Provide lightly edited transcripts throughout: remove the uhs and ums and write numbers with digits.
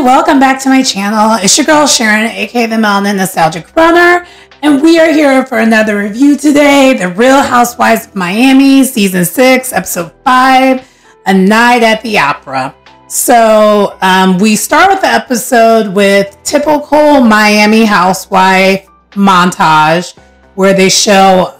welcome back to my channel. It's your girl Sharon, aka the Melanin Nostalgic Runner, and we are here for another review today. The Real Housewives of Miami, Season 6, Episode 5, A Night at the Opera. So we start with the episode with typical Miami housewife montage, where they show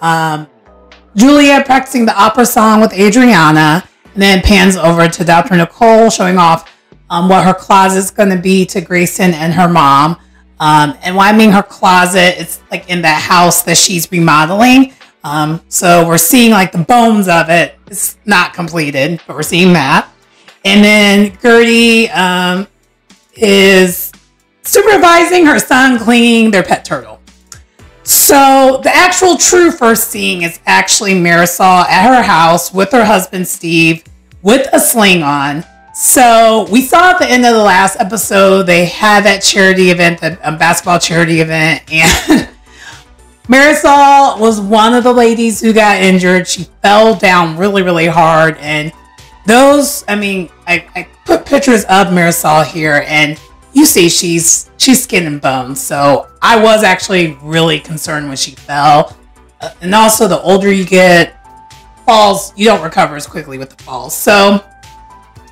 Julia practicing the opera song with Adriana, and then it pans over to Dr. Nicole showing off what her closet is going to be to Grayson and her mom. And when I mean her closet, it's like in that house that she's remodeling. So we're seeing like the bones of it. It's not completed, but we're seeing that. And then Guerdy is supervising her son cleaning their pet turtle. So the actual true first scene is actually Marisol at her house with her husband Steve with a sling on. So we saw at the end of the last episode, they had that charity event, a basketball charity event, and Marisol was one of the ladies who got injured. She fell down really, really hard. And those, I put pictures of Marisol here, and you see she's skin and bones. So I was actually really concerned when she fell. And also the older you get, falls, you don't recover as quickly with the falls. So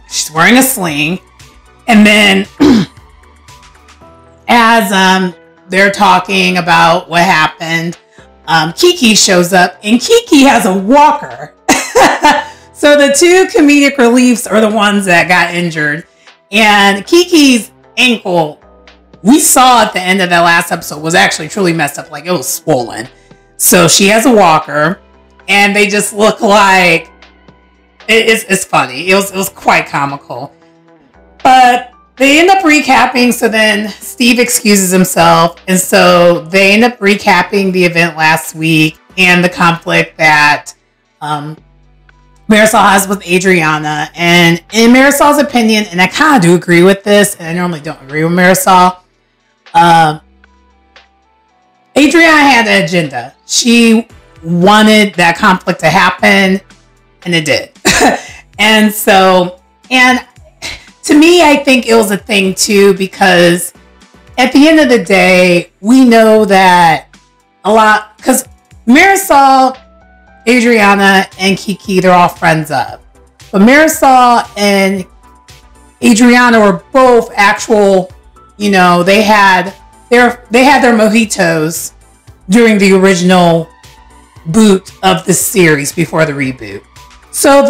she's wearing a sling. And then as they're talking about what happened, Kiki shows up, and Kiki has a walker. So the two comedic reliefs are the ones that got injured. And Kiki's ankle, we saw at the end of that last episode, was actually truly messed up. Like, it was swollen. So she has a walker, and they just look like it's funny. It was quite comical. But they end up recapping. So then Steve excuses himself, and so they end up recapping the event last week and the conflict that Marisol has with Adriana. And in Marisol's opinion, and I kind of do agree with this, and I normally don't agree with Marisol, Adriana had an agenda. She wanted that conflict to happen, and it did. And so, and to me, I think it was a thing too, because at the end of the day, we know that a lot, because Marisol, Adriana, and Kiki, they're all friends of. But Marisol and Adriana were both actual, they had their mojitos during the original boot of the series before the reboot. So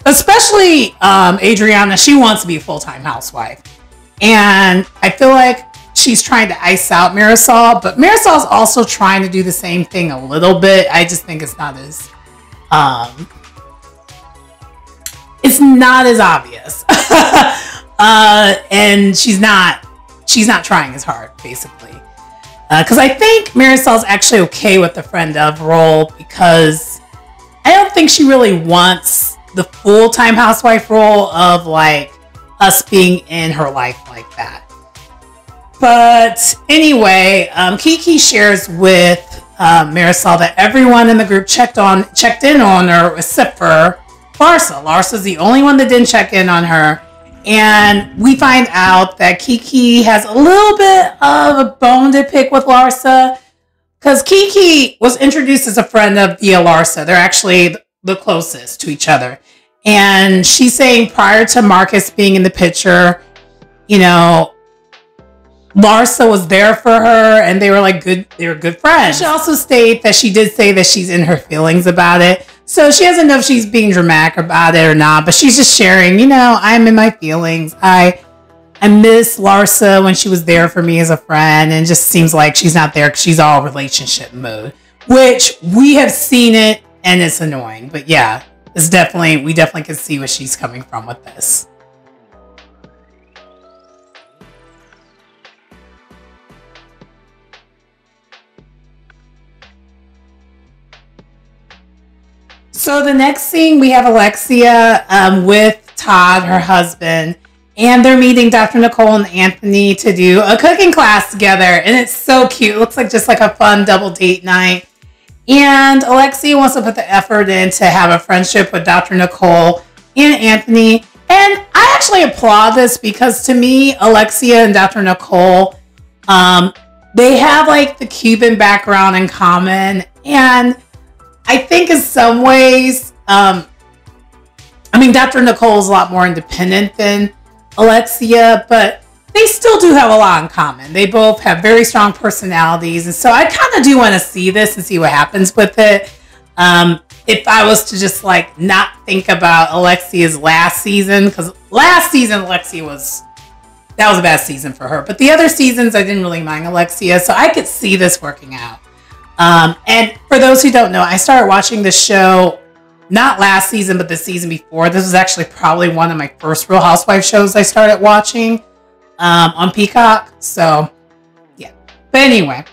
especially Adriana, she wants to be a full-time housewife. And I feel like she's trying to ice out Marisol, but Marisol's also trying to do the same thing a little bit. I just think it's not as obvious. And she's not trying as hard, basically. Because I think Marisol's actually okay with the friend of role, because I don't think she really wants the full-time housewife role of like us being in her life like that. But anyway, Kiki shares with Marisol that everyone in the group checked in on her except for Larsa. Larsa's the only one that didn't check in on her. And we find out that Kiki has a little bit of a bone to pick with Larsa, because Kiki was introduced as a friend of via Larsa. They're actually the closest to each other. And she's saying prior to Marcus being in the picture, Larsa was there for her, and they were like they were good friends. She also stated that she did say that she's in her feelings about it. So she doesn't know if she's being dramatic about it or not, but she's just sharing, I'm in my feelings. I miss Larsa when she was there for me as a friend, and it just seems like she's not there because she's all relationship mode, which we have seen it, and it's annoying. But yeah, we definitely can see where she's coming from with this. So the next scene, we have Alexia with Todd, her husband, and they're meeting Dr. Nicole and Anthony to do a cooking class together. And it's so cute. It looks like just like a fun double date night. And Alexia wants to put the effort in to have a friendship with Dr. Nicole and Anthony. And I actually applaud this because to me, Alexia and Dr. Nicole, they have like the Cuban background in common. And I think in some ways, I mean, Dr. Nicole is a lot more independent than Alexia, but they still do have a lot in common. They both have very strong personalities. And so I kind of do want to see this and see what happens with it. If I was to just like not think about Alexia's last season, because last season Alexia that was a bad season for her. But the other seasons I didn't really mind Alexia, so I could see this working out. And for those who don't know, I started watching the show not last season, but the season before. This was actually probably one of my first Real Housewives shows I started watching on Peacock. So yeah, but anyway,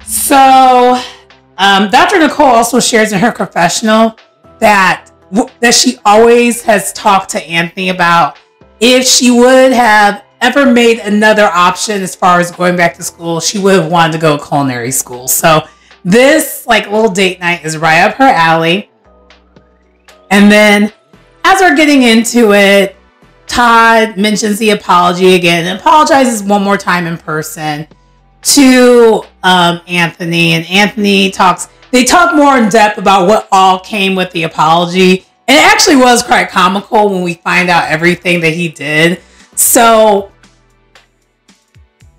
so. Dr. Nicole also shares in her confessional that she always has talked to Anthony about if she would have ever made another option as far as going back to school, she would have wanted to go to culinary school. So this like little date night is right up her alley. And then as we're getting into it, Todd mentions the apology again and apologizes one more time in person to Anthony, and Anthony they talk more in depth about what all came with the apology, and it actually was quite comical when we find out everything that he did. So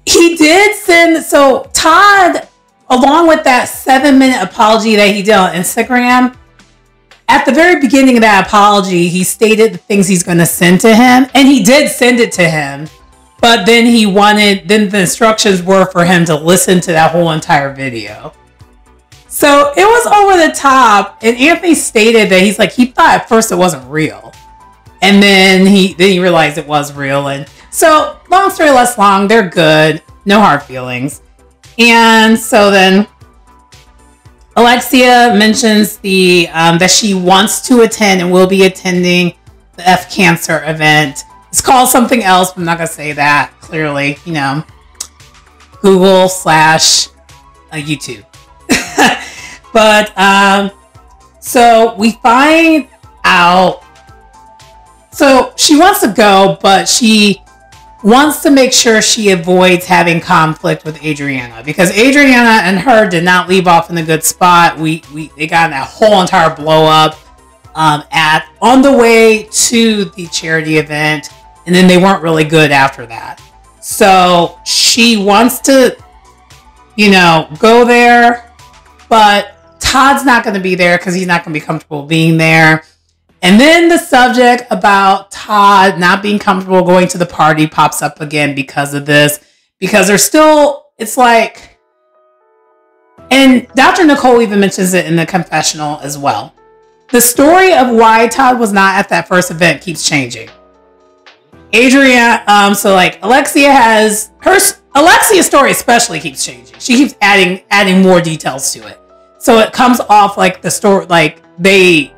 he did so Todd, along with that 7-minute apology that he did on Instagram, at the very beginning of that apology, he stated the things he's going to send to him, and he did send it to him. But then then the instructions were for him to listen to that whole entire video. So it was over the top. And Anthony stated that he's like, he thought at first it wasn't real. And then he realized it was real. And so long story less long, they're good. No hard feelings. And so then Alexia mentions that she wants to attend and will be attending the F Cancer event. It's called something else, but I'm not going to say that. Clearly, you know, Google / YouTube. But, so we find out, so she wants to go, but she wants to make sure she avoids having conflict with Adriana, because Adriana and her did not leave off in a good spot. They got in that whole entire blow up, on the way to the charity event. And then they weren't really good after that. So she wants to, you know, go there. But Todd's not going to be there because he's not going to be comfortable being there. And then the subject about Todd not being comfortable going to the party pops up again because of this. Because there's still, it's like, and Dr. Nicole even mentions it in the confessional as well. The story of why Todd was not at that first event keeps changing. Adriana, so like Alexia's story especially keeps changing. She keeps adding more details to it. So it comes off like the story, like it's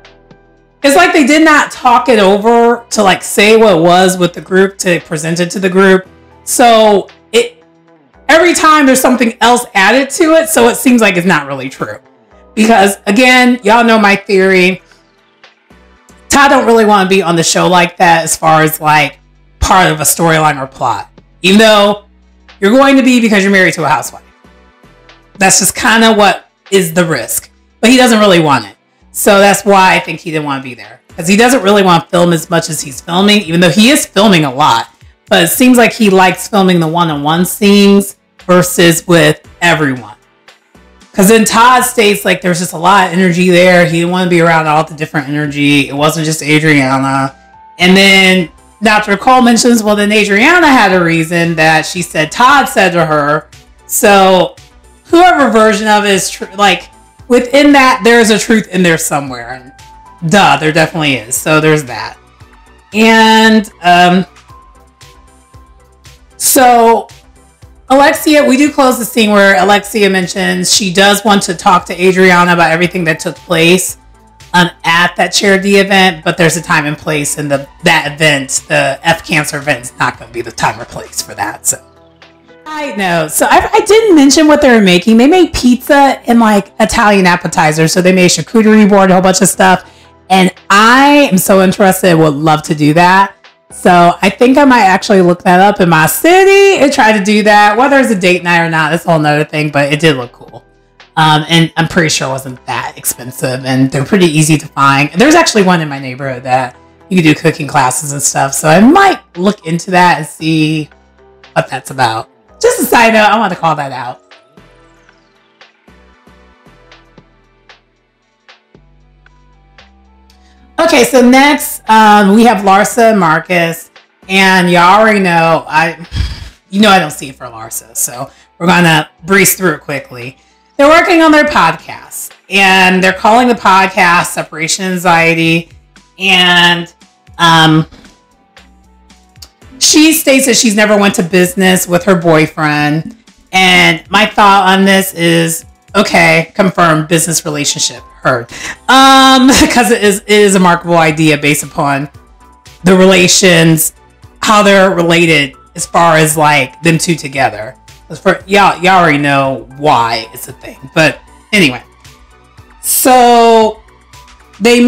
like they did not talk it over to like say what it was with the group to present it to the group. So every time there's something else added to it, so it seems like it's not really true. Because again, y'all know my theory. Todd don't really want to be on the show like that as far as like part of a storyline or plot, even though you're going to be because you're married to a housewife. That's just kind of what is the risk, but he doesn't really want it. So that's why I think he didn't want to be there, because he doesn't really want to film as much as he's filming, even though he is filming a lot, but it seems like he likes filming the one-on-one scenes versus with everyone. Because then Todd states like there's just a lot of energy there. He didn't want to be around all the different energy. It wasn't just Adriana. And then Dr. Cole mentions, well, then Adriana had a reason that she said Todd said to her. So whoever version of it is true, like within that, there's a truth in there somewhere. And duh, there definitely is. So there's that. And so Alexia, we do close the scene where Alexia mentions she does want to talk to Adriana about everything that took place at that charity event, but there's a time and place, and that event, the F Cancer event, is not going to be the time or place for that. So I know. So I didn't mention what they were making. They made pizza and like Italian appetizers. So they made charcuterie board, a whole bunch of stuff. And I am so interested, would love to do that. So I think I might actually look that up in my city and try to do that. Whether it's a date night or not, that's a whole nother thing, but it did look cool. And I'm pretty sure it wasn't that expensive, and they're pretty easy to find. There's actually one in my neighborhood that you can do cooking classes and stuff. So I might look into that and see what that's about. Just a side note, I want to call that out. Okay, so next we have Larsa and Marcus, and y'all already know I don't see it for Larsa, so we're gonna breeze through it quickly. They're working on their podcast, and they're calling the podcast Separation Anxiety, and she states that she's never went to business with her boyfriend, and my thought on this is, okay, confirmed business relationship, heard. Because it is a marketable idea based upon the relations, how they're related as far as like them two together. For y'all already know why it's a thing. But anyway. So they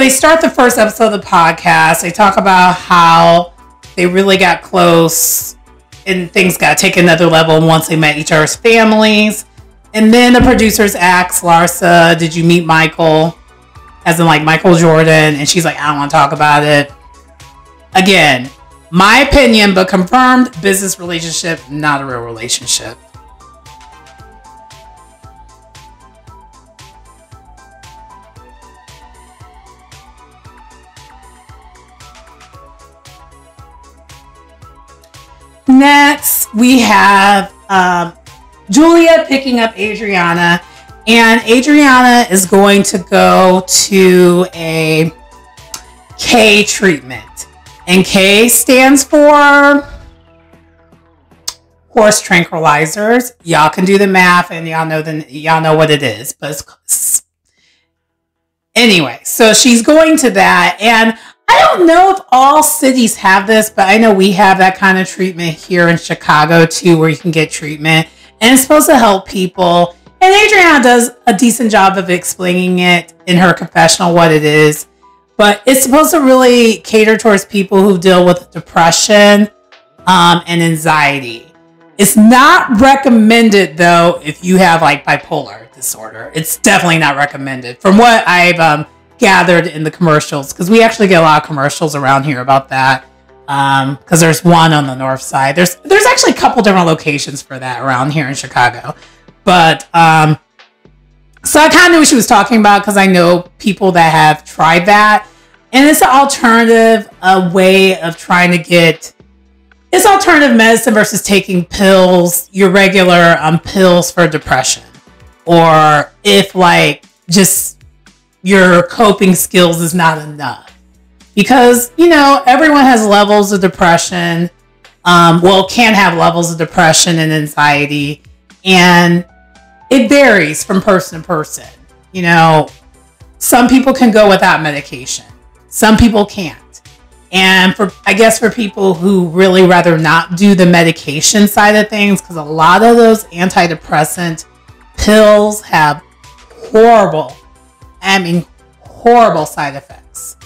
start the first episode of the podcast. They talk about how they really got close and things got to take another level once they met each other's families. And then the producers asked Larsa, did you meet Michael? As in like Michael Jordan. And she's like, I don't want to talk about it. Again, my opinion, but confirmed business relationship, not a real relationship. Next, we have Julia picking up Adriana, and Adriana is going to go to a K treatment, and K stands for horse tranquilizers. Y'all can do the math, and y'all know what it is. But anyway, so she's going to that, and I don't know if all cities have this, but I know we have that kind of treatment here in Chicago too, where you can get treatment. And it's supposed to help people. And Adriana does a decent job of explaining it in her confessional what it is. But it's supposed to really cater towards people who deal with depression and anxiety. It's not recommended, though, if you have like bipolar disorder. It's definitely not recommended from what I've gathered in the commercials. Because we actually get a lot of commercials around here about that. Because there's one on the north side. There's actually a couple different locations for that around here in Chicago. But so I kind of knew what she was talking about because I know people that have tried that, and it's an alternative, a way of trying to get. It's alternative medicine versus taking pills, your regular pills for depression, or if like just your coping skills is not enough. Because, everyone has levels of depression. Can have levels of depression and anxiety. And it varies from person to person. Some people can go without medication. Some people can't. And for people who really rather not do the medication side of things, because a lot of those antidepressant pills have horrible side effects.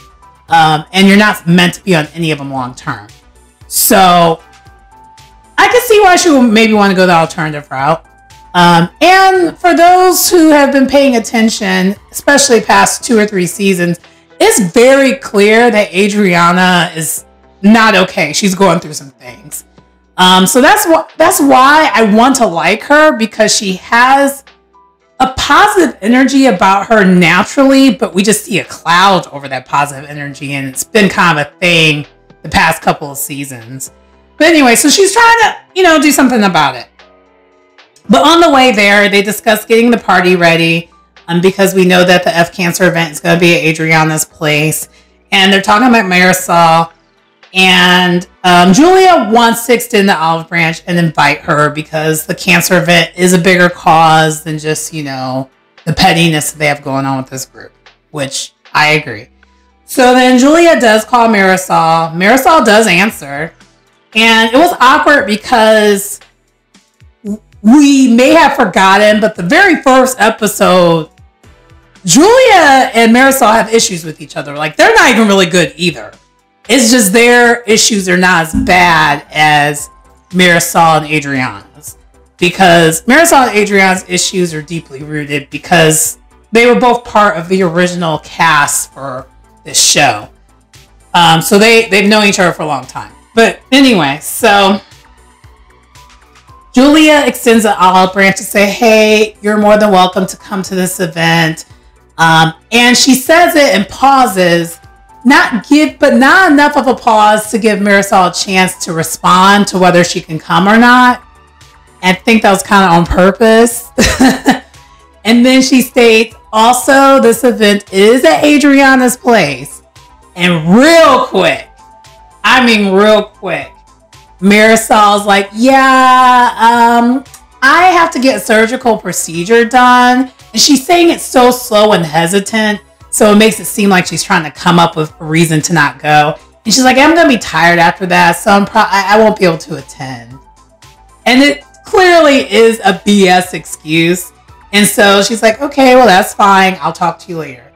And you're not meant to be on any of them long term. So I can see why she would maybe want to go the alternative route. And for those who have been paying attention, especially past 2 or 3 seasons, it's very clear that Adriana is not okay. She's going through some things. So that's why I want to like her, because she has a positive energy about her naturally, but we just see a cloud over that positive energy, and it's been kind of a thing the past couple of seasons. But anyway, so she's trying to, do something about it. But on the way there, they discuss getting the party ready, because we know that the F Cancer event is going to be at Adriana's place, and they're talking about Marisol. And Julia wants to extend the olive branch and invite her because the cancer event is a bigger cause than just, the pettiness that they have going on with this group, which I agree. So then Julia does call Marisol. Marisol does answer. And it was awkward because we may have forgotten, but the very first episode, Julia and Marisol have issues with each other. Like, they're not even really good either. It's just their issues are not as bad as Marisol and Adriana's. Because Marisol and Adriana's issues are deeply rooted because they were both part of the original cast for this show. So they've known each other for a long time. But anyway, so Julia extends an olive branch to say, hey, you're more than welcome to come to this event. And she says it and pauses, not enough of a pause to give Marisol a chance to respond to whether she can come or not. I think that was kind of on purpose. And then she states, also, this event is at Adriana's place. And real quick, Marisol's like, yeah, I have to get a surgical procedure done. And she's saying it so slow and hesitant, so it makes it seem like she's trying to come up with a reason to not go. And she's like, I'm going to be tired after that, so I won't be able to attend. And it clearly is a BS excuse. And so she's like, okay, well, that's fine. I'll talk to you later.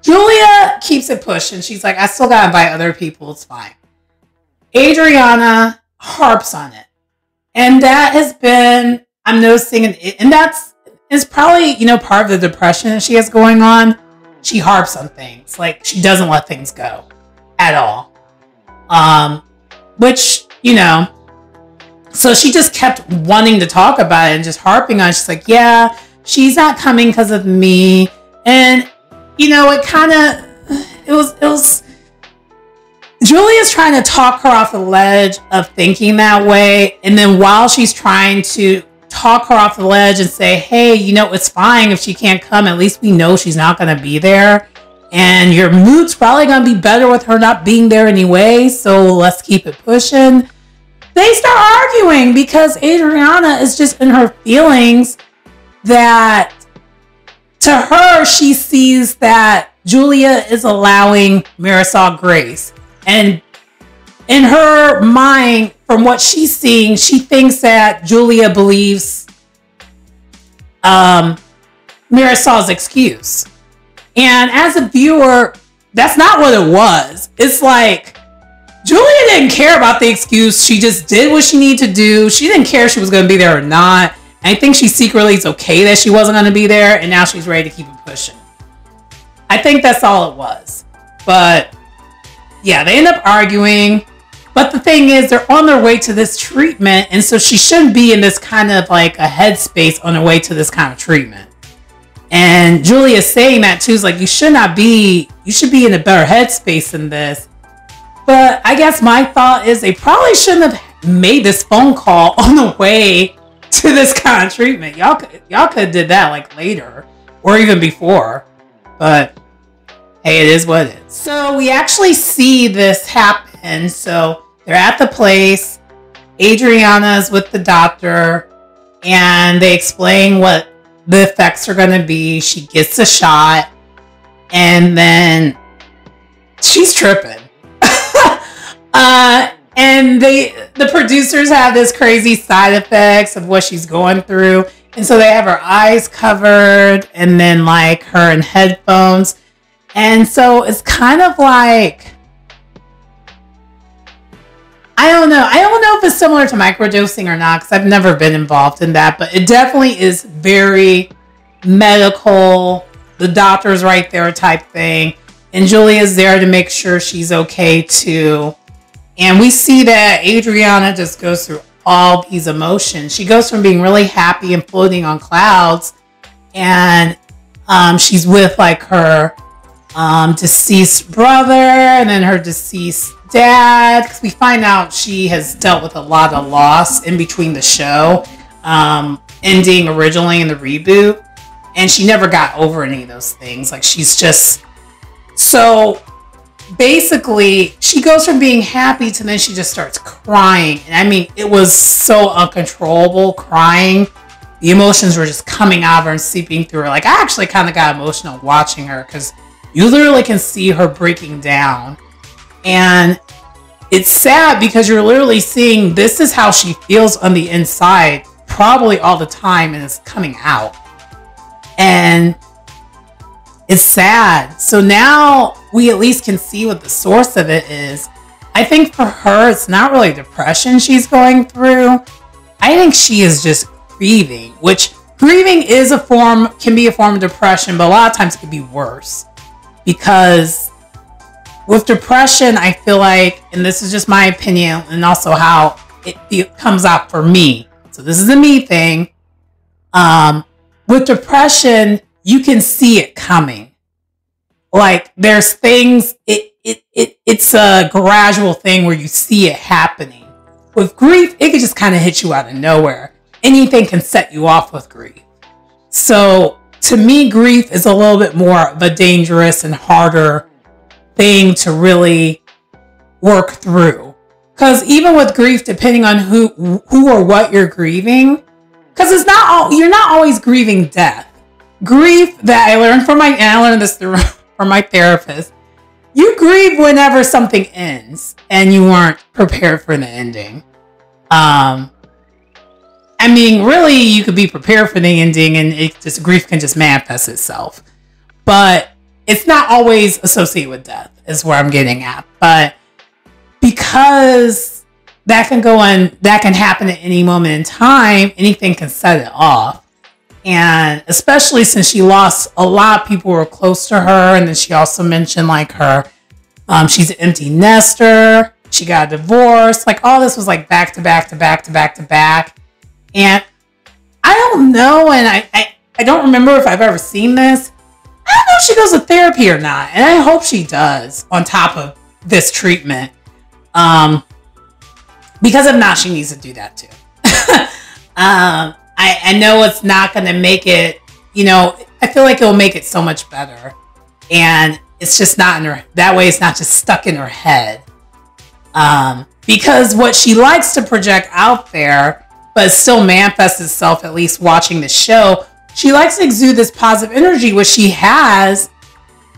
Julia keeps it pushing. She's like, I still got to invite other people. It's fine. Adriana harps on it. And that has been, I'm noticing, and is probably, part of the depression that she has going on. She harps on things. Like, she doesn't let things go at all. Which, so she just kept wanting to talk about it and just harping on it. She's like, yeah, she's not coming because of me. And, it was, Julia's trying to talk her off the ledge of thinking that way. And then while she's trying to talk her off the ledge and say, hey, it's fine if she can't come. At least we know she's not going to be there. And your mood's probably going to be better with her not being there anyway. So let's keep it pushing. They start arguing because Adriana is just in her feelings that to her, she sees that Julia is allowing Marisol grace. And in her mind, from what she's seeing, she thinks that Julia believes Marisol's excuse. And as a viewer, that's not what it was. It's like, Julia didn't care about the excuse. She just did what she needed to do. She didn't care if she was going to be there or not. I think she secretly is okay that she wasn't going to be there, and now she's ready to keep it pushing. I think that's all it was. But yeah, they end up arguing. But the thing is, they're on their way to this treatment, and so she shouldn't be in this kind of like a headspace on her way to this kind of treatment. And Julia's saying that too. Is like, you should be in a better headspace than this. But I guess my thought is they probably shouldn't have made this phone call on the way to this kind of treatment. Y'all could have did that like later or even before. But hey, it is what it is. So we actually see this happen. So they're at the place. Adriana's with the doctor, and they explain what the effects are going to be. She gets a shot, and then she's tripping. And the producers have this crazy side effects of what she's going through. And so they have her eyes covered and then like her in headphones. And so it's kind of like, I don't know if it's similar to microdosing or not, because I've never been involved in that, but it definitely is very medical, the doctor's right there type thing. And Julia's there to make sure she's okay too. And we see that Adriana just goes through all these emotions. She goes from being really happy and floating on clouds, and she's with like her deceased brother and then her deceased dad, because we find out she has dealt with a lot of loss in between the show ending originally in the reboot, and she never got over any of those things. Like, she's just so basically she goes from being happy to then she just starts crying. And I mean, it was so uncontrollable crying. The emotions were just coming out of her and seeping through her. Like, I actually kind of got emotional watching her, because you literally can see her breaking down. And it's sad because you're literally seeing this is how she feels on the inside probably all the time, and it's coming out. And it's sad. So now we at least can see what the source of it is. I think for her, it's not really depression she's going through. I think she is just grieving, which grieving is can be a form of depression, but a lot of times it can be worse. Because with depression, I feel like, and this is just my opinion, and also how it comes out for me. So this is a me thing. With depression, you can see it coming. Like there's things, it's a gradual thing where you see it happening. With grief, it can just kind of hit you out of nowhere. Anything can set you off with grief. So to me, grief is a little bit more of a dangerous and harder thing to really work through. Because even with grief, depending on who or what you're grieving, because you're not always grieving death. Grief that I learned I learned this from my therapist. You grieve whenever something ends and you weren't prepared for the ending. I mean, really, you could be prepared for the ending and grief can just manifest itself. But it's not always associated with death, is where I'm getting at. But because that can happen at any moment in time, anything can set it off. And especially since she lost a lot of people who were close to her. And then she also mentioned like she's an empty nester. She got a divorce. Like all this was like back to back to back to back to back. And I don't know. And I don't remember if I've ever seen this. I don't know if she goes to therapy or not. And I hope she does on top of this treatment. Because if not, she needs to do that too. I know it's not going to make it, I feel like it'll make it so much better. And it's just not that way it's not just stuck in her head. Because what she likes to project out there, but still manifests itself, at least watching the show, she likes to exude this positive energy, which she has,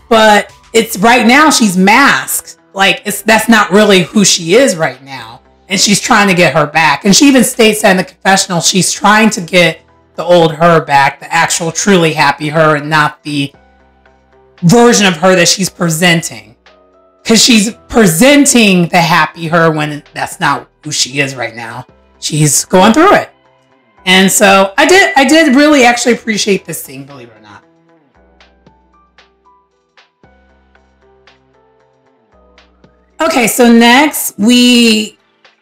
but it's right now she's masked. Like that's not really who she is right now. And she's trying to get her back. And she even states that in the confessional, she's trying to get the old her back, the actual truly happy her, and not the version of her that she's presenting. Because she's presenting the happy her when that's not who she is right now. She's going through it. And so I did really actually appreciate this scene, believe it or not. Okay, so next we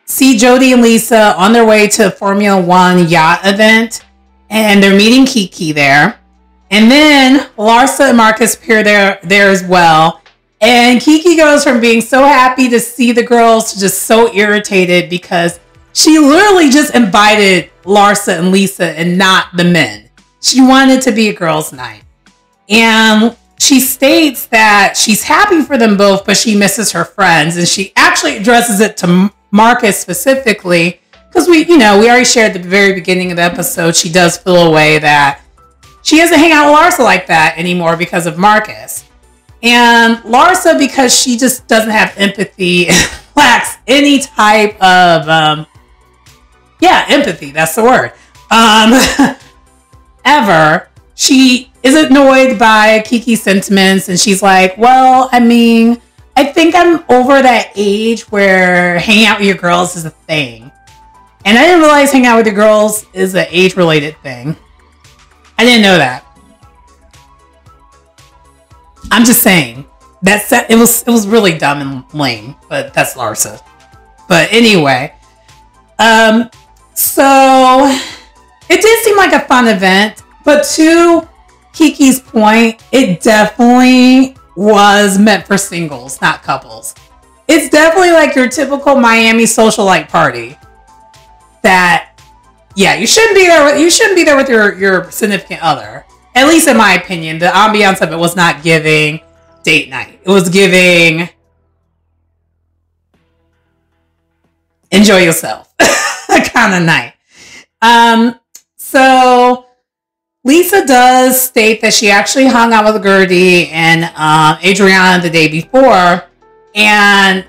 see Jody and Lisa on their way to a Formula One yacht event, and they're meeting Kiki there. And then Larsa and Marcus appear there as well. And Kiki goes from being so happy to see the girls to just so irritated because she literally just invited Larsa and Lisa and not the men. She wanted it to be a girls' night. And she states that she's happy for them both, but she misses her friends. And she actually addresses it to Marcus specifically, because we already shared at the very beginning of the episode, she does feel a way that she doesn't hang out with Larsa like that anymore because of Marcus. And Larsa, because she just doesn't have empathy, lacks any type of, empathy, that's the word, ever. She is annoyed by Kiki's sentiments, and she's like, well, I mean, I think I'm over that age where hanging out with your girls is a thing. And I didn't realize hanging out with your girls is an age-related thing. I didn't know that. I'm just saying. It was really dumb and lame, but that's Larsa. But anyway. So it did seem like a fun event, but to Kiki's point, it definitely was meant for singles, not couples. It's definitely like your typical Miami socialite party. That, yeah, you shouldn't be there with your significant other. At least in my opinion, the ambiance of it was not giving date night. It was giving enjoy yourself kind of night. So Lisa does state that she actually hung out with Guerdy and Adriana the day before. And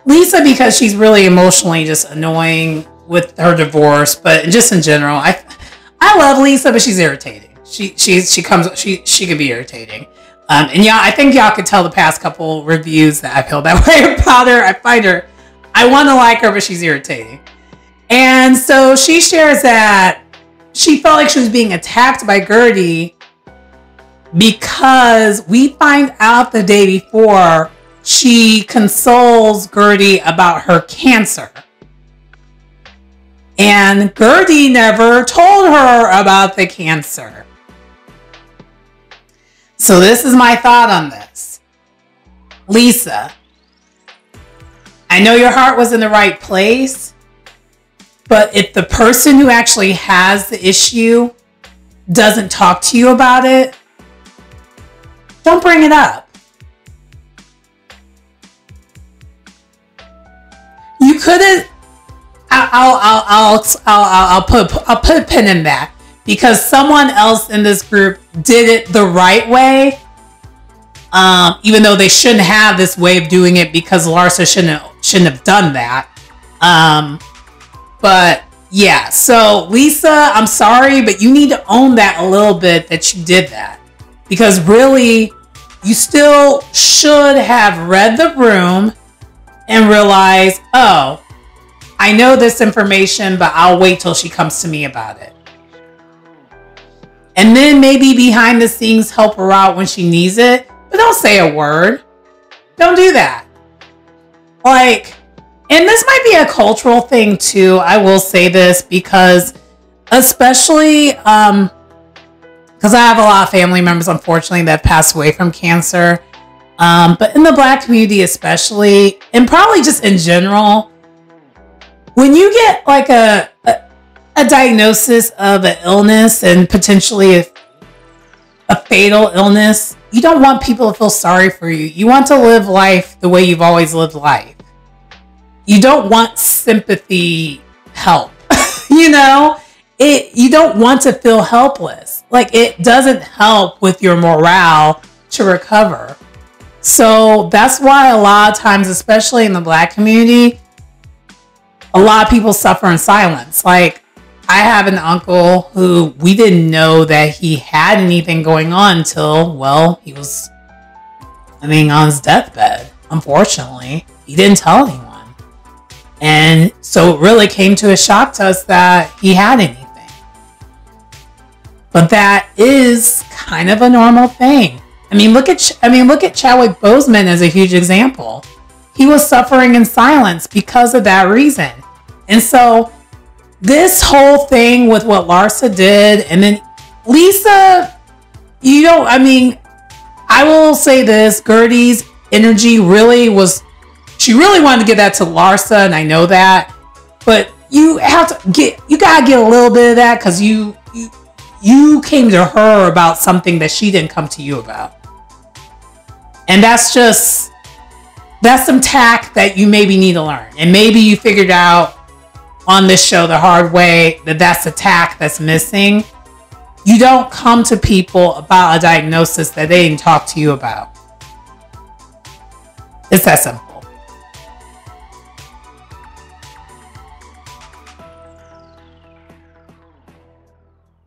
Lisa, because she's really emotionally just annoying with her divorce, but just in general, I love Lisa, but she's irritating. She can be irritating. And yeah, I think y'all could tell the past couple reviews that I feel that way about her. I want to like her, but she's irritating. And so she shares that she felt like she was being attacked by Guerdy because we find out the day before she consoles Guerdy about her cancer. And Guerdy never told her about the cancer. So this is my thought on this. Lisa, I know your heart was in the right place, but if the person who actually has the issue doesn't talk to you about it, don't bring it up. You couldn't. I'll put a pin in that, because someone else in this group did it the right way, even though they shouldn't have this way of doing it, because Larsa shouldn't have done that. But yeah, so Lisa, I'm sorry, but you need to own that a little bit, that you did that, because really you still should have read the room and realized, oh, I know this information, but I'll wait till she comes to me about it. And then maybe behind the scenes help her out when she needs it, but don't say a word. Don't do that. Like, and this might be a cultural thing too. I will say this, because especially because I have a lot of family members, unfortunately, that passed away from cancer. But in the Black community especially, and probably just in general, when you get like a diagnosis of an illness, and potentially a fatal illness, you don't want people to feel sorry for you. You want to live life the way you've always lived life. You don't want sympathy help. You know, you don't want to feel helpless. Like, it doesn't help with your morale to recover. So that's why a lot of times, especially in the Black community, a lot of people suffer in silence. Like, I have an uncle who we didn't know that he had anything going on until, well, he was, on his deathbed. Unfortunately, he didn't tell anyone. And so it really came to a shock to us that he had anything. But that is kind of a normal thing. Look at Chadwick Boseman as a huge example. He was suffering in silence because of that reason. And so this whole thing with what Larsa did, and then Lisa, I will say this, Guerdy's energy really was, she really wanted to get that to Larsa, and I know that, but you gotta get a little bit of that, because you came to her about something that she didn't come to you about. And that's some tact that you maybe need to learn. And maybe you figured out on this show the hard way that that's a tact that's missing. You don't come to people about a diagnosis that they didn't talk to you about. It's that simple.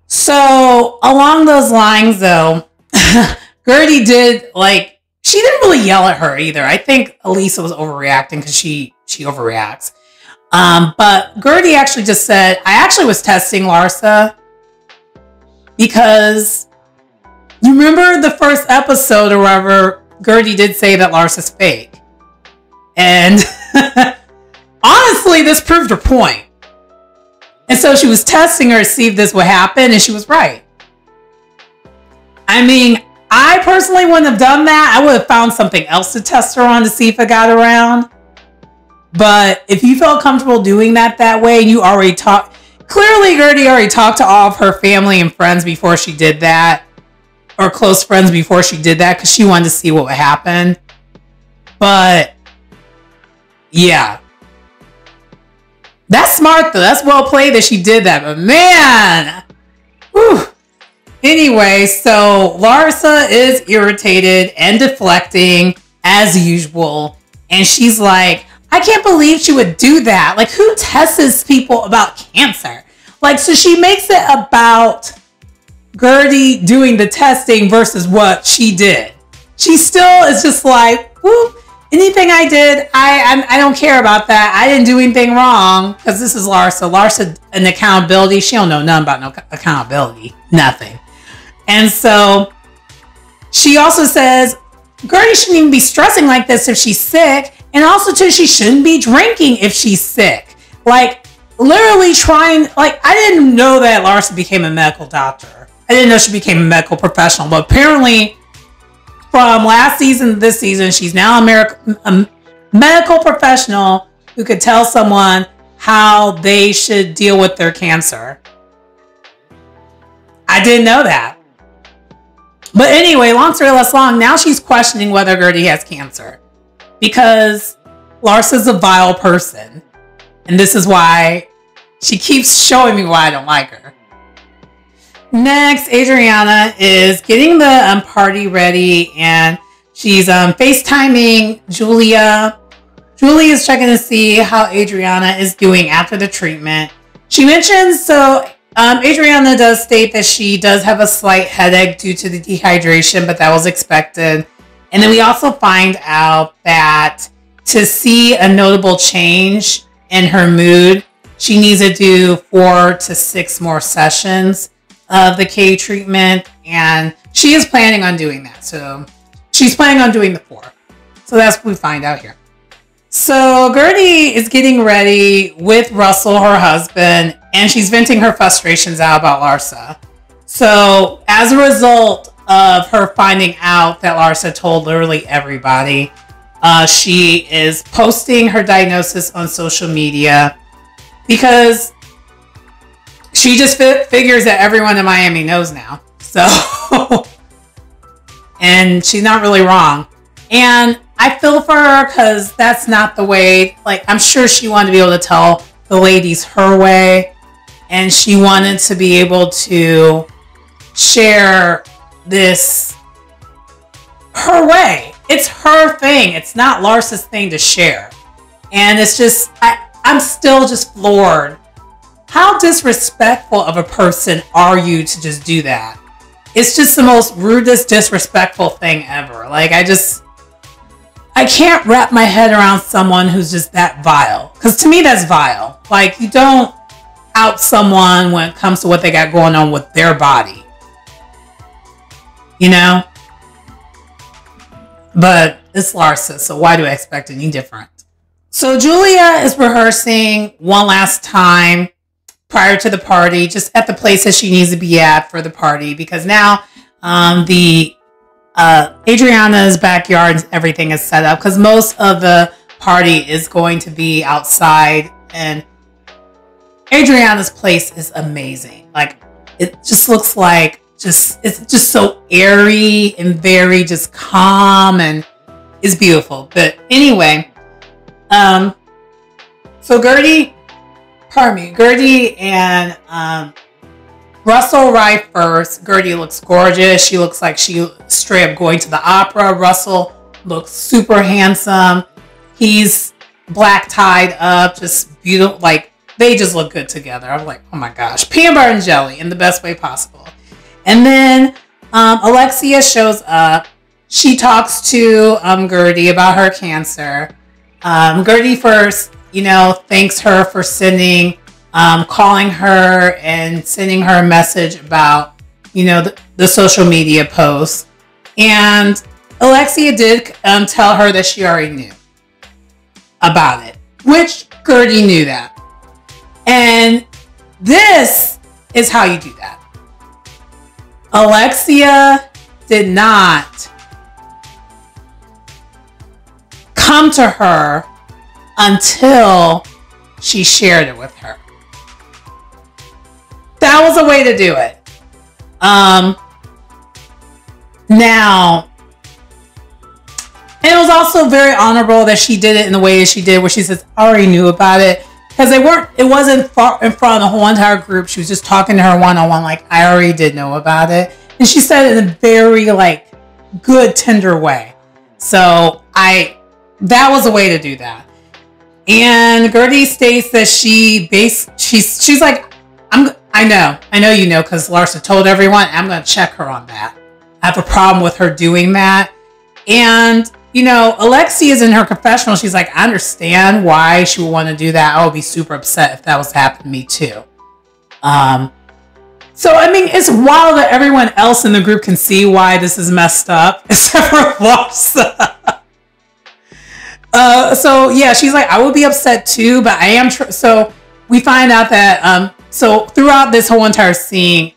So along those lines though, Guerdy did, she didn't really yell at her either. I think Elisa was overreacting, because she overreacts. But Guerdy actually just said, I actually was testing Larsa, because you remember the first episode or whatever, Guerdy did say that Larsa's fake. And honestly, this proved her point. And so she was testing her to see if this would happen, and she was right. I personally wouldn't have done that. I would have found something else to test her on to see if it got around. But if you felt comfortable doing that way, and you already talked, clearly Guerdy already talked to all of her family and friends before she did that, or close friends before she did that, because she wanted to see what would happen. But yeah, that's smart though. That's well played that she did that. But man, whew. Anyway, so Larsa is irritated and deflecting as usual. And she's like, I can't believe she would do that. Like, who tests people about cancer? So she makes it about Guerdy doing the testing versus what she did. she still is just like, whoop. Anything I did, I don't care about that. I didn't do anything wrong because this is Larsa. Larsa, an accountability. She don't know nothing about no accountability. Nothing. And so she also says Guerdy shouldn't even be stressing like this if she's sick. And also too, she shouldn't be drinking if she's sick. Like literally trying, like I didn't know that Larsa became a medical doctor. I didn't know she became a medical professional, but apparently from last season to this season, she's now a medical professional who could tell someone how they should deal with their cancer. I didn't know that. But anyway, long story less long, now she's questioning whether Guerdy has cancer. Because Larsa's a vile person. And this is why she keeps showing me why I don't like her. Next, Adriana is getting the party ready and she's FaceTiming Julia. Julia is checking to see how Adriana is doing after the treatment. She mentions, Adriana does state that she does have a slight headache due to the dehydration, but that was expected. And then we also find out that to see a notable change in her mood, she needs to do 4 to 6 more sessions of the K treatment, and she is planning on doing that. So she's planning on doing the 4. So that's what we find out here. So Guerdy is getting ready with Russell, her husband, and she's venting her frustrations out about Larsa. So as a result of her finding out that Larsa told literally everybody, she is posting her diagnosis on social media because she just figures that everyone in Miami knows now. So, and she's not really wrong. And I feel for her because that's not the way, like, I'm sure she wanted to be able to tell the ladies her way. And she wanted to be able to share this her way. It's her thing. It's not Larsa's thing to share. And it's just, I'm still just floored. How disrespectful of a person are you to just do that? It's just the most rudest, disrespectful thing ever. Like, I can't wrap my head around someone who's just that vile. Because to me, that's vile. Like, you don't out someone when it comes to what they got going on with their body. You know? But it's Larsa, so why do I expect any different? So Julia is rehearsing one last time prior to the party, just at the place that she needs to be at for the party, because now Adriana's backyard and everything is set up, because most of the party is going to be outside, and Adriana's place is amazing. Like, it just looks like it's just so airy and very just calm, and it's beautiful. But anyway, so Guerdy and Russell arrived first. Guerdy looks gorgeous. She looks like she straight up going to the opera. Russell looks super handsome. He's black tied up, just beautiful. Like, they just look good together. I'm like, oh my gosh, peanut butter and jelly in the best way possible. And then Alexia shows up. She talks to Guerdy about her cancer. Guerdy first, thanks her for calling her and sending her a message about, the social media posts. And Alexia did tell her that she already knew about it, which Guerdy knew that. And this is how you do that. Alexia did not come to her until she shared it with her. That was a way to do it. Now, and it was also very honorable that she did it in the way that she did, where she says, I already knew about it. Because it wasn't far in front of the whole entire group. She was just talking to her one-on-one, like, I already did know about it. And she said it in a very, good, tender way. So, that was a way to do that. And Guerdy states that she's like, I know you know, because Larsa told everyone, I'm going to check her on that. I have a problem with her doing that. And, you know, Alexia is in her confessional. She's like, I understand why she would want to do that. I would be super upset if that was happening to me too. So, I mean, it's wild that everyone else in the group can see why this is messed up, except for Larsa. So, yeah, she's like, I would be upset too, but I am... So, we find out that... so, throughout this whole entire scene,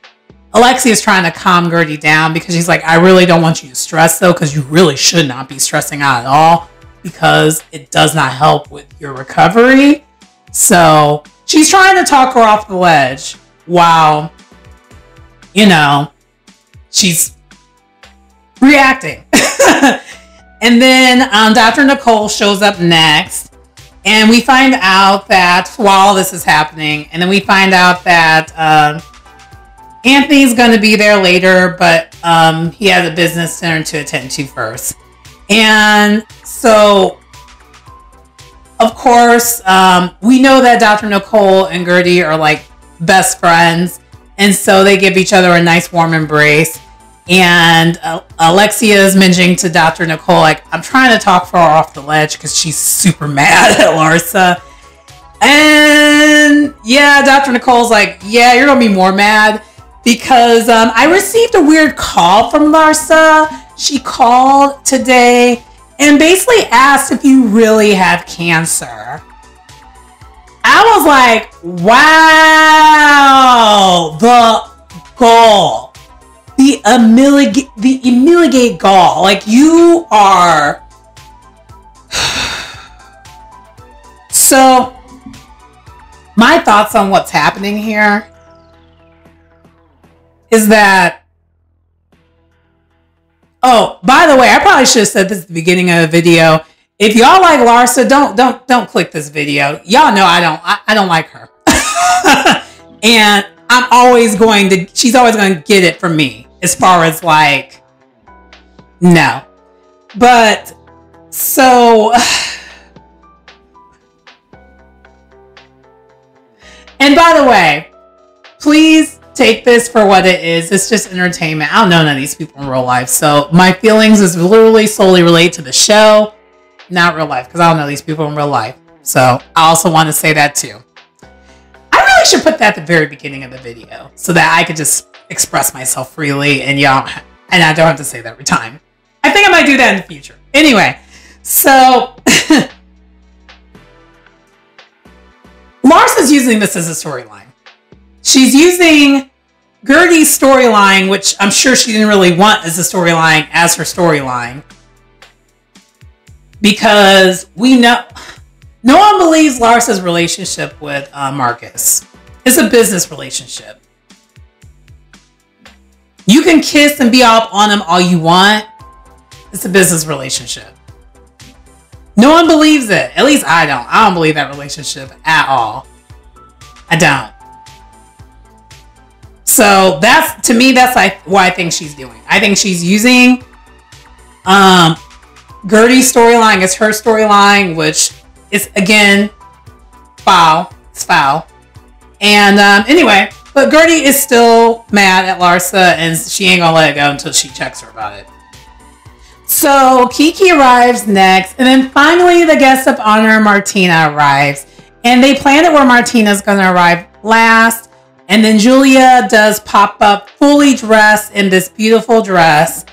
Alexia is trying to calm Guerdy down because she's like, I really don't want you to stress, though, because you really should not be stressing out at all because it does not help with your recovery. So, she's trying to talk her off the ledge while... you know, she's reacting. And then Dr. Nicole shows up next. And we find out that while this is happening, and then we find out that Anthony's going to be there later, but he has a business center to attend to first. And so, of course, we know that Dr. Nicole and Guerdy are like best friends. And so they give each other a nice warm embrace. And Alexia is mentioning to Dr. Nicole, like, I'm trying to talk her off the ledge because she's super mad at Larsa. And yeah, Dr. Nicole's like, yeah, you're going to be more mad because I received a weird call from Larsa. She called today and basically asked if you really have cancer. I was like, wow, the gall. The humiliate gall. Like, you are... So, my thoughts on what's happening here is that... Oh, by the way, I probably should have said this at the beginning of the video. If y'all like Larsa, don't click this video. Y'all know I don't like her. And I'm always she's always going to get it from me as far as like, no. But so, and by the way, please take this for what it is. It's just entertainment. I don't know none of these people in real life. So my feelings is literally solely related to the show. Not real life, because I don't know these people in real life. So I also want to say that too. I really should put that at the very beginning of the video so that I could just express myself freely and I don't have to say that every time. I think I might do that in the future. Anyway, so Larsa's using this as a storyline. She's using Guerdy's storyline, which I'm sure she didn't really want as a storyline, as her storyline. Because we know no one believes Larsa's relationship with Marcus. It's a business relationship. You can kiss and be up on him all you want. It's a business relationship. No one believes it. At least I don't. I don't believe that relationship at all. I don't. So that's, to me, that's like what I think she's doing. I think she's using Guerdy's storyline is her storyline, which is, again, foul. It's foul. And anyway, but Guerdy is still mad at Larsa, and she ain't gonna let it go until she checks her about it. So Kiki arrives next, and then finally the guest of honor, Martina, arrives. And they planned it where Martina's gonna arrive last, and then Julia does pop up fully dressed in this beautiful dress.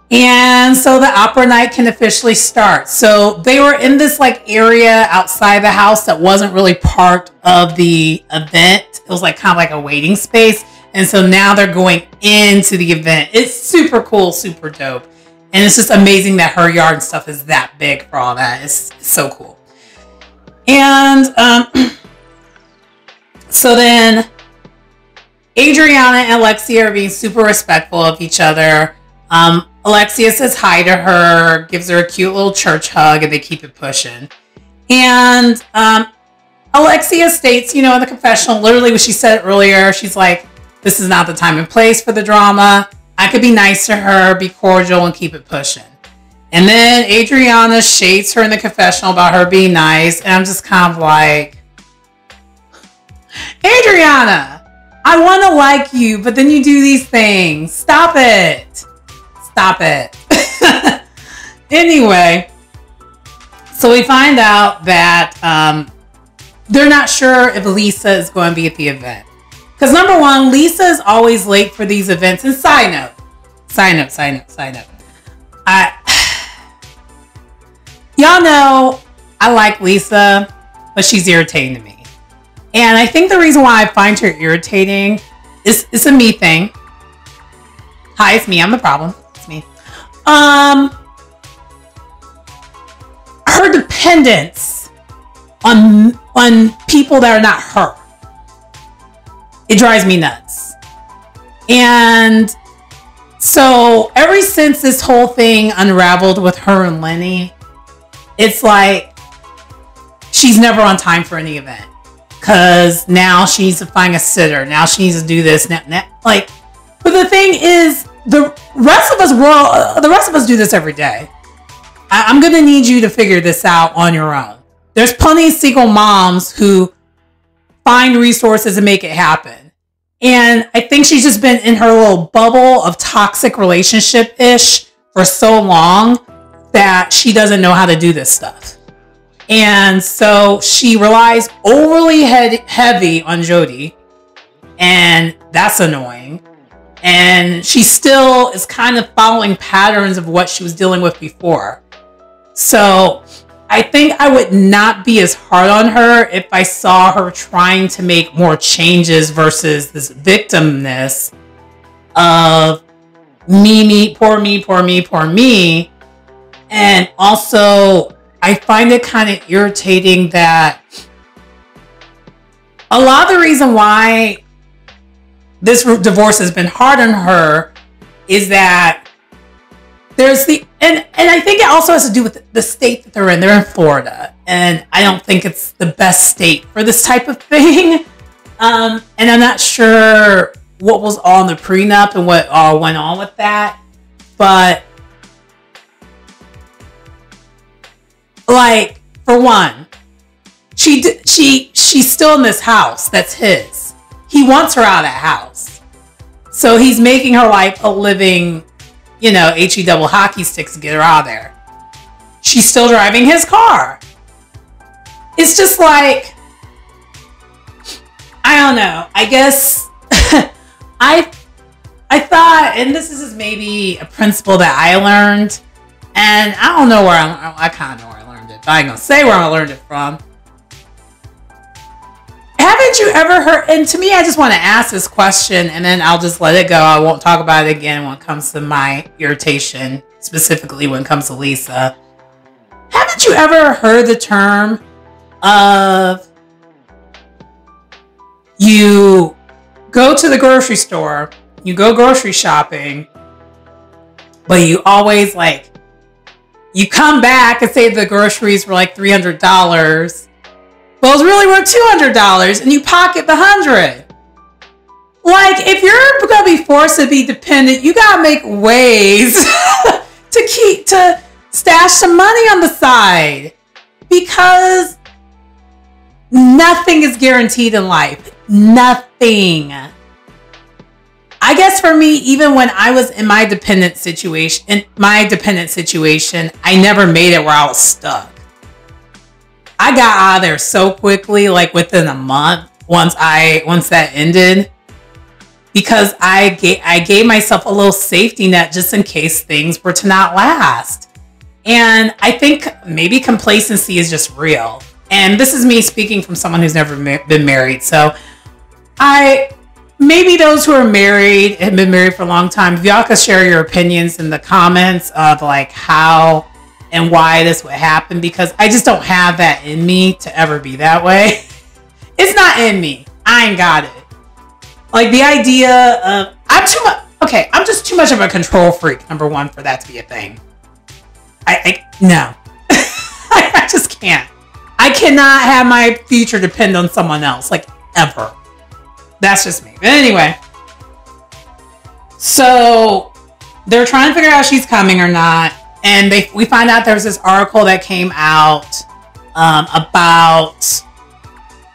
And so the opera night can officially start. So they were in this like area outside the house that wasn't really part of the event. It was like kind of like a waiting space. And so now they're going into the event. It's super cool, super dope. And it's just amazing that her yard and stuff is that big for all that. It's so cool. And so then Adriana and Alexia are being super respectful of each other. Alexia says hi to her, gives her a cute little church hug, and they keep it pushing. And Alexia states, you know, in the confessional, literally what she said earlier, she's like, this is not the time and place for the drama. I could be nice to her, be cordial, and keep it pushing. And then Adriana shades her in the confessional about her being nice. And I'm just kind of like, Adriana, I want to like you, but then you do these things. Stop it. Stop it. Anyway, so we find out that they're not sure if Lisa is going to be at the event. Because number one, Lisa is always late for these events. And side note. Y'all know I like Lisa, but she's irritating to me. And I think the reason why I find her irritating is it's a me thing. Hi, it's me. I'm the problem. It's me. Her dependence on people that are not her. It drives me nuts. And so ever since this whole thing unraveled with her and Lenny, it's like she's never on time for any event. Because now she needs to find a sitter. Now she needs to do this. But the thing is, the rest of us do this every day. I'm going to need you to figure this out on your own. There's plenty of single moms who find resources and make it happen. And I think she's just been in her little bubble of toxic relationship-ish for so long that she doesn't know how to do this stuff. And so she relies overly heavy on Jody. And that's annoying. And she still is kind of following patterns of what she was dealing with before. So I think I would not be as hard on her if I saw her trying to make more changes versus this victimness of poor me. And also, I find it kind of irritating that a lot of the reason why this divorce has been hard on her is that there's and I think it also has to do with the state that they're in. They're in Florida, and I don't think it's the best state for this type of thing. And I'm not sure what was all in the prenup and what all went on with that, but like, for one, she's still in this house that's his. He wants her out of that house. So he's making her life a living, HE double hockey sticks to get her out of there. She's still driving his car. It's just like, I don't know. I guess I thought, and this is maybe a principle that I learned, and I don't know where I kind of know where I learned it, but I ain't gonna say where I learned it from. Haven't you ever heard, and to me, I just want to ask this question and then I'll just let it go. I won't talk about it again when it comes to my irritation, specifically when it comes to Lisa. Haven't you ever heard the term of you go to the grocery store, you go grocery shopping, but you always you come back and say the groceries were like $300. Well, it's really worth $200 and you pocket the $100. Like, if you're going to be forced to be dependent, you got to make ways to stash some money on the side, because nothing is guaranteed in life. Nothing. I guess for me, even when I was in my dependent situation, I never made it where I was stuck. I got out of there so quickly, like within a month, once that ended, because I gave myself a little safety net just in case things were to not last. And I think maybe complacency is just real. And this is me speaking from someone who's never been married. So maybe those who are married and been married for a long time, if y'all could share your opinions in the comments of like how and why this would happen, because I just don't have that in me to ever be that way. It's not in me. I ain't got it. Like, the idea of I'm just too much of a control freak, number one, for that to be a thing. No. I just can't. I cannot have my future depend on someone else, like, ever. That's just me. But anyway, so they're trying to figure out if she's coming or not. And we find out there was this article that came out about,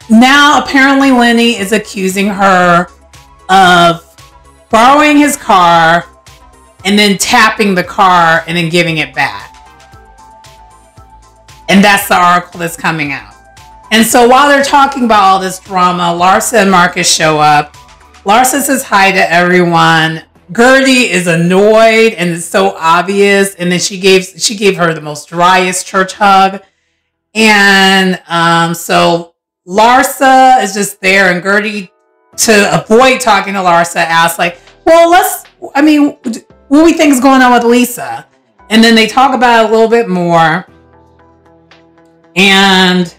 now apparently Lenny is accusing her of borrowing his car and then tapping the car and then giving it back. And that's the article that's coming out. And so while they're talking about all this drama, Larsa and Marcus show up. Larsa says hi to everyone. Guerdy is annoyed and it's so obvious. And then she gave her the most driest church hug. And so Larsa is just there, and Guerdy, to avoid talking to Larsa, asks like, well, what do we think is going on with Lisa? And then they talk about it a little bit more. And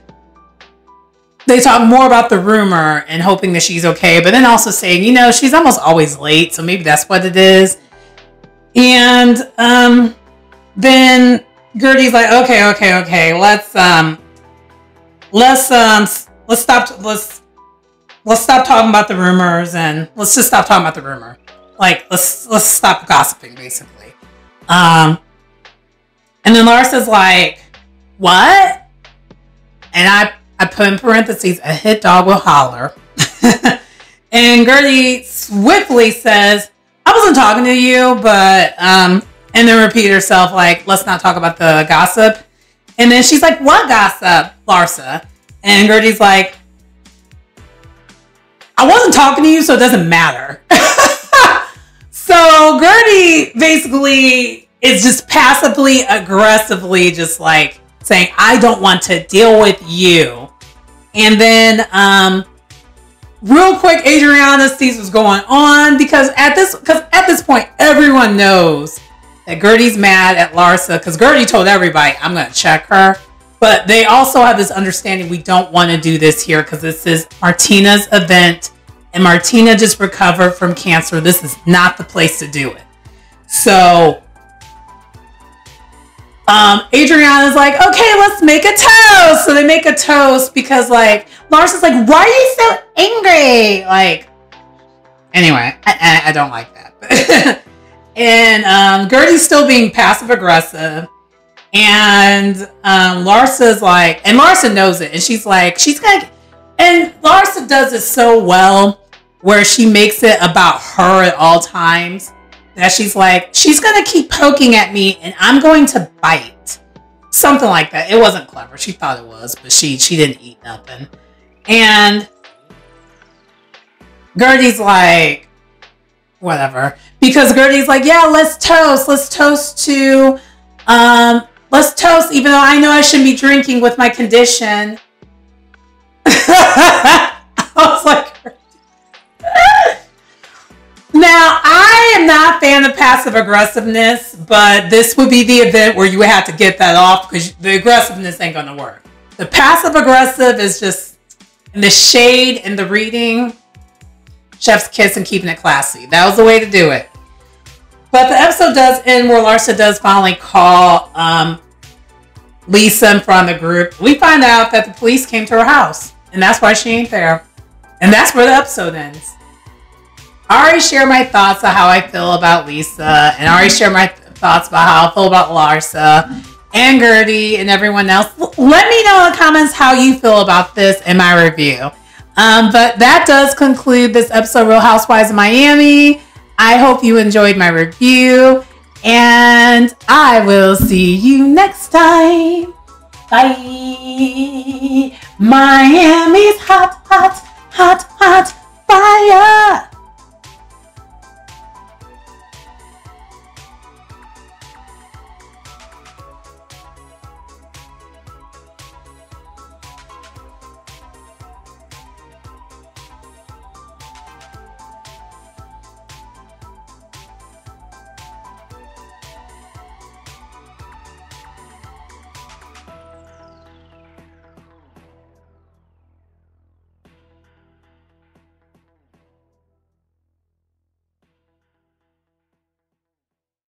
they talk more about the rumor and hoping that she's okay, but then also saying, you know, she's almost always late, so maybe that's what it is. And then Guerdy's like, okay, let's stop talking about the rumors, and let's just stop talking about the rumor. Like, let's stop gossiping, basically. And then Larsa's like, what? And I put in parentheses, a hit dog will holler. And Guerdy swiftly says, I wasn't talking to you, but, and then repeat herself, like, let's not talk about the gossip. And then she's like, what gossip, Larsa? And Guerdy's like, I wasn't talking to you, so it doesn't matter. So Guerdy basically is just passively aggressively just like saying, I don't want to deal with you. And then real quick, Adriana sees what's going on because at this point everyone knows that Guerdy's mad at Larsa because Guerdy told everybody, I'm going to check her. But they also have this understanding, we don't want to do this here because this is Martina's event and Martina just recovered from cancer. This is not the place to do it. So Adriana's like, okay, let's make a toast. So they make a toast because like Larsa's like, why are you so angry? Like, anyway, I don't like that. And Guerdy's still being passive aggressive. And Larsa's like, and Larsa knows it. And she's like, and Larsa does it so well where she makes it about her at all times. That she's like, she's going to keep poking at me and I'm going to bite. Something like that. It wasn't clever. She thought it was, but she didn't eat nothing. And Guerdy's like, whatever. Because Guerdy's like, yeah, let's toast. Let's toast to, let's toast even though I know I shouldn't be drinking with my condition. I was like, now, I am not a fan of passive aggressiveness, but this would be the event where you would have to get that off because the aggressiveness ain't going to work. The passive aggressive is just in the shade and the reading, chef's kiss and keeping it classy. That was the way to do it. But the episode does end where Larsa does finally call Lisa in front of the group. We find out that the police came to her house, and that's why she ain't there. And that's where the episode ends. I already shared my thoughts on how I feel about Lisa, and I already shared my thoughts about how I feel about Larsa and Guerdy and everyone else. Let me know in the comments how you feel about this in my review. But that does conclude this episode of Real Housewives of Miami. I hope you enjoyed my review, and I will see you next time. Bye. Miami's hot, hot, hot, hot fire.